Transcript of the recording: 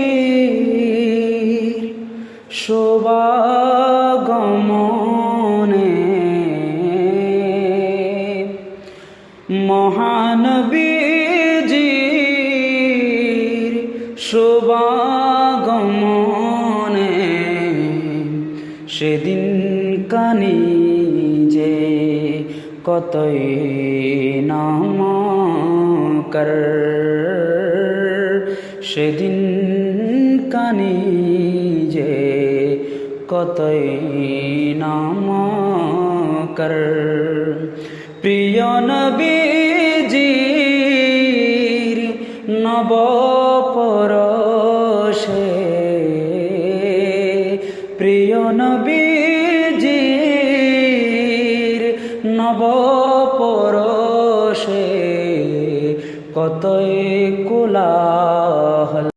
মহানবীজির শুভাগমনে মহানবীজির শুভাগমনে সেদিন কানি যে কতই নামকর সেদিন কানি যে কতই নামকর প্রিয় নবীজির নব পরশে প্রিয় নবীজির নব পরশে কতই কোলাহল